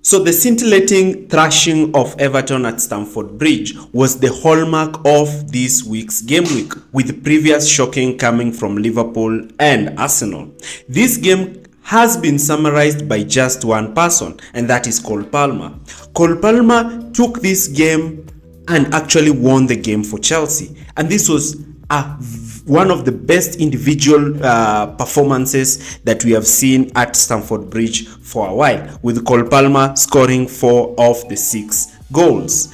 So the scintillating thrashing of Everton at Stamford Bridge was the hallmark of this week's game week, with previous shocking coming from Liverpool and Arsenal. This game has been summarized by just one person, and that is Cole Palmer. Cole Palmer took this game and actually won the game for Chelsea, and this was one of the best individual performances that we have seen at Stamford Bridge for a while, with Cole Palmer scoring 4 of the 6 goals.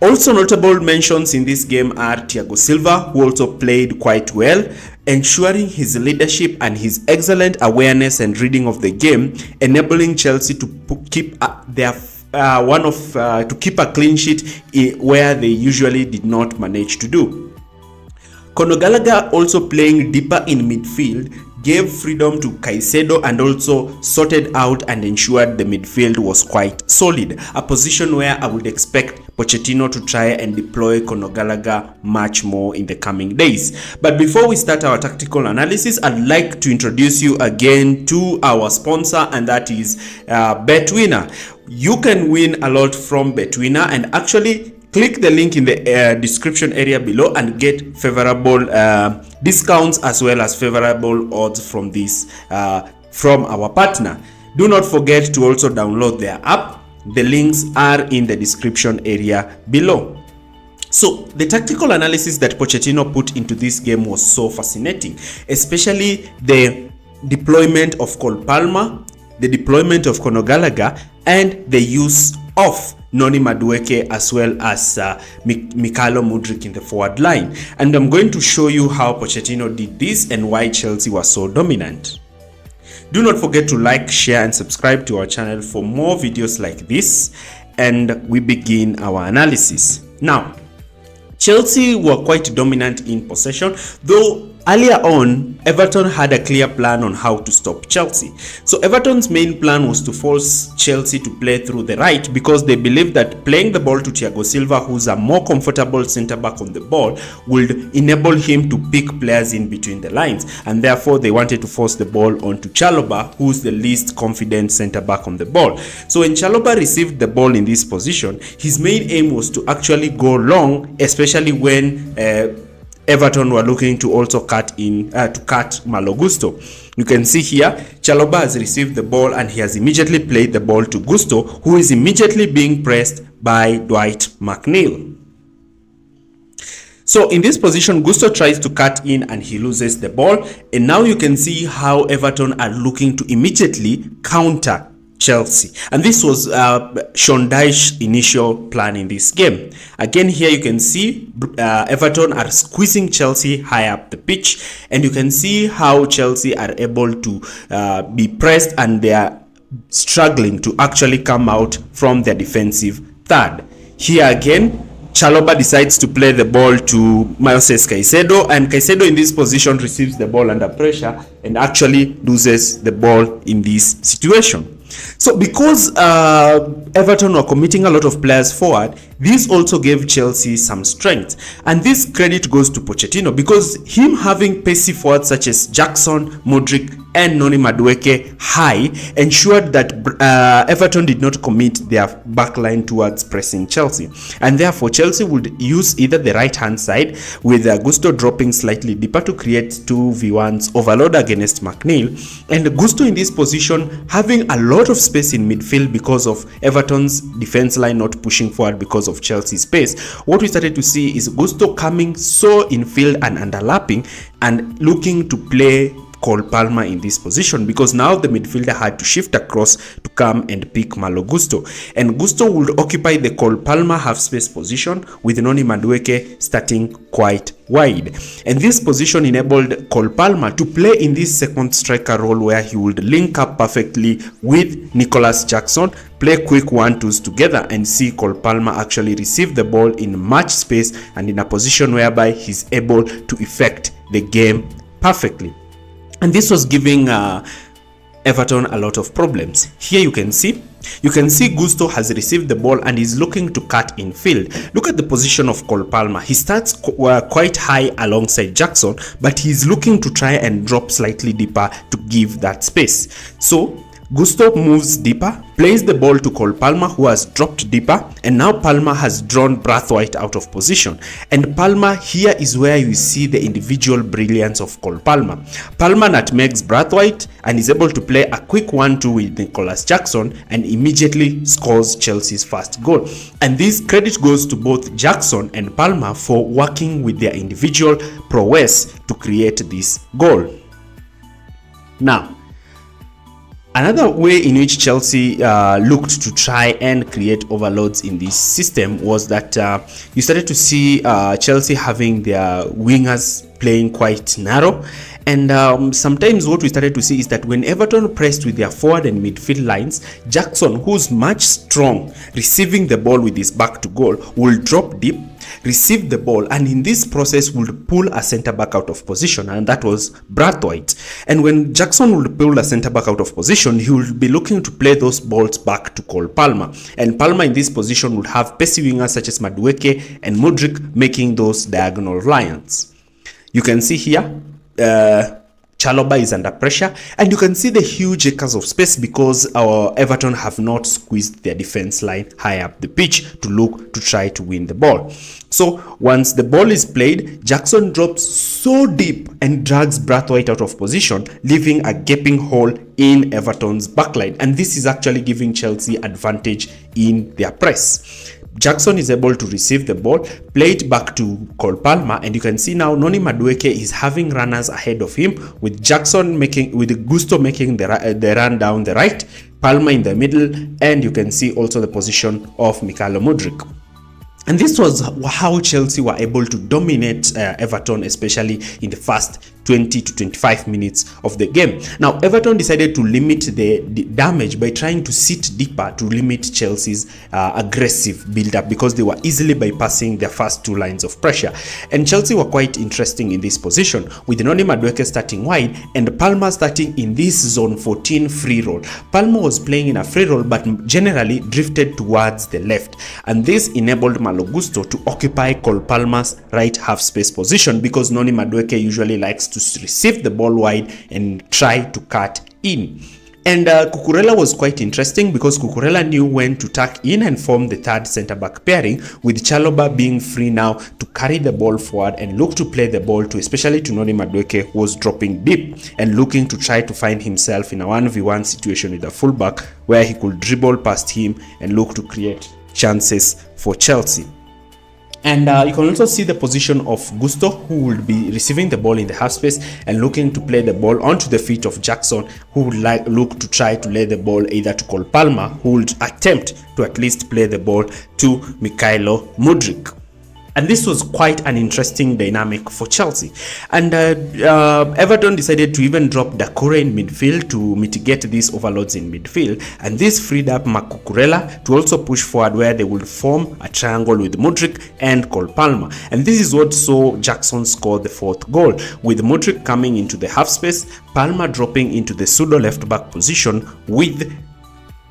Also notable mentions in this game are Thiago Silva, who also played quite well, ensuring his leadership and his excellent awareness and reading of the game, enabling Chelsea to keep keep a clean sheet where they usually did not manage to do. Conor Gallagher, also playing deeper in midfield, gave freedom to Caicedo and also sorted out and ensured the midfield was quite solid, a position where I would expect Pochettino to try and deploy Conor Gallagher much more in the coming days. But before we start our tactical analysis, I'd like to introduce you again to our sponsor, and that is BetWinner. You can win a lot from BetWinner, and actually click the link in the description area below and get favorable discounts as well as favorable odds from this from our partner. Do not forget to also download their app. The links are in the description area below. So the tactical analysis that Pochettino put into this game was so fascinating, especially the deployment of Cole Palmer, the deployment of Conor Gallagher, and the use of Noni Madueke as well as Mykhailo Mudryk in the forward line. And I'm going to show you how Pochettino did this and why Chelsea was so dominant. Do not forget to like, share and subscribe to our channel for more videos like this, and we begin our analysis. Now, Chelsea were quite dominant in possession, though earlier on, Everton had a clear plan on how to stop Chelsea. So Everton's main plan was to force Chelsea to play through the right, because they believed that playing the ball to Thiago Silva, who's a more comfortable centre-back on the ball, would enable him to pick players in between the lines. And therefore, they wanted to force the ball onto Chalobah, who's the least confident centre-back on the ball. So when Chalobah received the ball in this position, his main aim was to actually go long, especially when Everton were looking to also cut Malo Gusto. You can see here, Chalobah has received the ball and he has immediately played the ball to Gusto, who is immediately being pressed by Dwight McNeil. So in this position, Gusto tries to cut in and he loses the ball. And now you can see how Everton are looking to immediately counter Chelsea, and this was Sean Dyche's initial plan in this game. Again, here you can see Everton are squeezing Chelsea high up the pitch, and you can see how Chelsea are able to be pressed, and they are struggling to actually come out from their defensive third. Here again, Chalobah decides to play the ball to Moises Caicedo, and Caicedo in this position receives the ball under pressure and actually loses the ball in this situation. So because Everton were committing a lot of players forward, this also gave Chelsea some strength, and this credit goes to Pochettino, because him having pacey forwards such as Jackson, Mudryk and Noni Madueke high ensured that Everton did not commit their backline towards pressing Chelsea, and therefore Chelsea would use either the right hand side with Gusto dropping slightly deeper to create 2v1s overload against McNeil, and Gusto in this position having a lot of space in midfield because of Everton's defense line not pushing forward because of Chelsea's pace. What we started to see is Gusto coming so infield and underlapping and looking to play Cole Palmer in this position, because now the midfielder had to shift across to come and pick Malo Gusto, and Gusto would occupy the Cole Palmer half space position with Noni Madueke starting quite wide, and this position enabled Cole Palmer to play in this second striker role where he would link up perfectly with Nicholas Jackson, play quick 1-2s together, and see Cole Palmer actually receive the ball in much space and in a position whereby he's able to effect the game perfectly. And this was giving Everton a lot of problems. Here you can see Gusto has received the ball and is looking to cut in field. Look at the position of Cole Palmer. He starts quite high alongside Jackson, but he's looking to try and drop slightly deeper to give that space. So Gusto moves deeper, plays the ball to Cole Palmer, who has dropped deeper, and now Palmer has drawn Brathwaite out of position. And Palmer, here is where you see the individual brilliance of Cole Palmer. Palmer nutmegs Brathwaite and is able to play a quick 1-2 with Nicholas Jackson and immediately scores Chelsea's first goal. And this credit goes to both Jackson and Palmer for working with their individual prowess to create this goal. Now, another way in which Chelsea looked to try and create overloads in this system was that you started to see Chelsea having their wingers playing quite narrow. And sometimes what we started to see is that when Everton pressed with their forward and midfield lines, Jackson, who's much strong, receiving the ball with his back to goal, will drop deep, receive the ball, and in this process would pull a centre back out of position, and that was Brathwaite. And when Jackson would pull a centre back out of position, he would be looking to play those balls back to Cole Palmer, and Palmer in this position would have pacey wingers such as Madueke and Mudryk making those diagonal lines. You can see here Chalobah is under pressure, and you can see the huge acres of space because our Everton have not squeezed their defense line high up the pitch to look to try to win the ball. So once the ball is played, Jackson drops so deep and drags Brathwaite out of position, leaving a gaping hole in Everton's backline, and this is actually giving Chelsea advantage in their press. Jackson is able to receive the ball, play it back to Cole Palmer, and you can see now Noni Madueke is having runners ahead of him, with Jackson with Gusto making the run down the right, Palmer in the middle, and you can see also the position of Mykhailo Mudryk. And this was how Chelsea were able to dominate Everton, especially in the first 20 to 25 minutes of the game. Now, Everton decided to limit the damage by trying to sit deeper to limit Chelsea's aggressive build-up, because they were easily bypassing their first two lines of pressure. And Chelsea were quite interesting in this position, with Noni Madueke starting wide and Palmer starting in this zone 14 free roll. Palmer was playing in a free roll but generally drifted towards the left, and this enabled Malo Gusto to occupy Cole Palmer's right half space position, because Noni Madueke usually likes to receive the ball wide and try to cut in. And Cucurella was quite interesting because Cucurella knew when to tuck in and form the third centre-back pairing, with Chalobah being free now to carry the ball forward and look to play the ball to, especially to Noni Madueke, who was dropping deep and looking to try to find himself in a 1v1 situation with a fullback where he could dribble past him and look to create chances for Chelsea. And you can also see the position of Gusto, who will be receiving the ball in the half space and looking to play the ball onto the feet of Jackson, who would look to try to lay the ball either to Cole Palmer, who would attempt to at least play the ball to Mykhailo Mudryk. And this was quite an interesting dynamic for Chelsea. And Everton decided to even drop Doucouré in midfield to mitigate these overloads in midfield. And this freed up Cucurella to also push forward, where they would form a triangle with Mudryk and Cole Palmer. And this is what saw Jackson score the fourth goal, with Mudryk coming into the half space, Palmer dropping into the pseudo left back position, with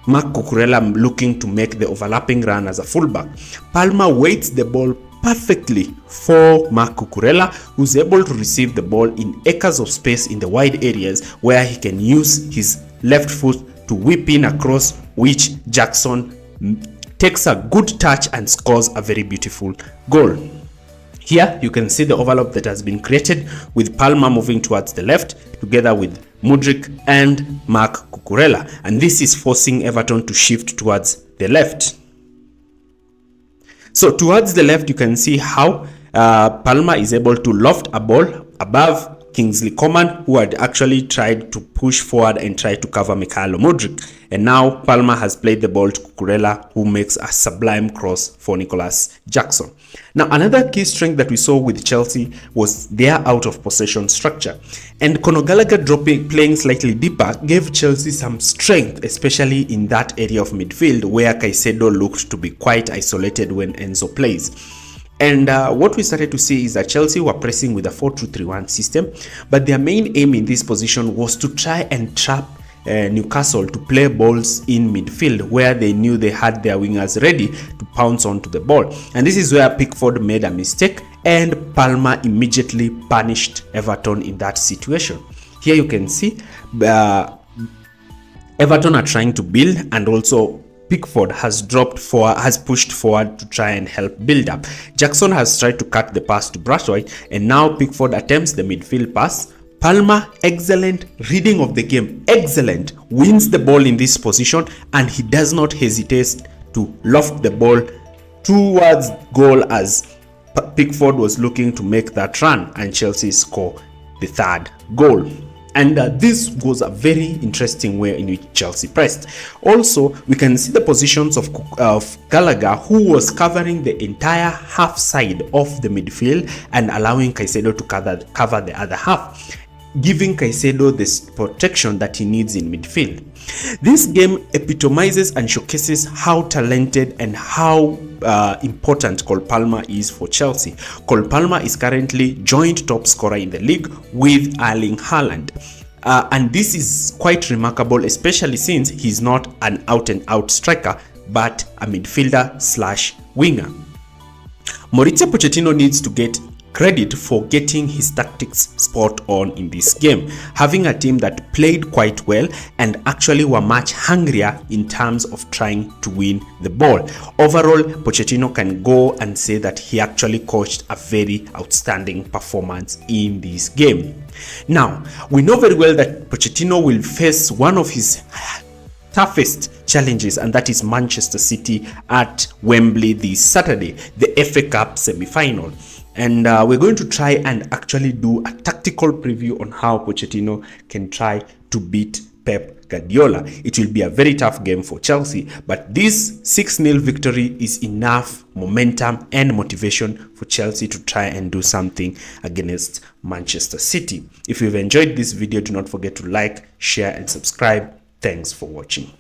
Cucurella looking to make the overlapping run as a fullback. Palmer waits the ball perfectly for Cucurella, who's able to receive the ball in acres of space in the wide areas, where he can use his left foot to whip in across, which Jackson takes a good touch and scores a very beautiful goal. Here you can see the overlap that has been created, with Palmer moving towards the left together with Mudryk and Cucurella, and this is forcing Everton to shift towards the left. So towards the left, you can see how Palmer is able to loft a ball above Kingsley Coman, who had actually tried to push forward and try to cover Mykhailo Mudryk. And now Palmer has played the ball to Cucurella, who makes a sublime cross for Nicholas Jackson. Now, another key strength that we saw with Chelsea was their out of possession structure. And Conor Gallagher playing slightly deeper gave Chelsea some strength, especially in that area of midfield where Caicedo looked to be quite isolated when Enzo plays. And what we started to see is that Chelsea were pressing with a 4-2-3-1 system, but their main aim in this position was to try and trap Newcastle to play balls in midfield, where they knew they had their wingers ready to pounce onto the ball. And this is where Pickford made a mistake, and Palmer immediately punished Everton in that situation. Here you can see Everton are trying to build, and also Pickford has pushed forward to try and help build up. Jackson has tried to cut the pass to Braithwaite, and now Pickford attempts the midfield pass. Palmer, excellent reading of the game, excellent, wins the ball in this position, and he does not hesitate to loft the ball towards goal as Pickford was looking to make that run, and Chelsea score the third goal. And this was a very interesting way in which Chelsea pressed. Also, we can see the positions of Gallagher, who was covering the entire half side of the midfield and allowing Caicedo to cover the other half, giving Caicedo the protection that he needs in midfield. This game epitomizes and showcases how talented and how important Cole Palmer is for Chelsea. Cole Palmer is currently joint top scorer in the league with Erling Haaland. And this is quite remarkable, especially since he's not an out-and-out striker, but a midfielder / winger. Mauricio Pochettino needs to get credit for getting his tactics spot on in this game, having a team that played quite well and actually were much hungrier in terms of trying to win the ball. Overall, Pochettino can go and say that he actually coached a very outstanding performance in this game. Now, we know very well that Pochettino will face one of his toughest challenges, and that is Manchester City at Wembley this Saturday, the FA Cup semi-final. And we're going to try and actually do a tactical preview on how Pochettino can try to beat Pep Guardiola. It will be a very tough game for Chelsea, but this 6-0 victory is enough momentum and motivation for Chelsea to try and do something against Manchester City. If you've enjoyed this video, do not forget to like, share, and subscribe. Thanks for watching.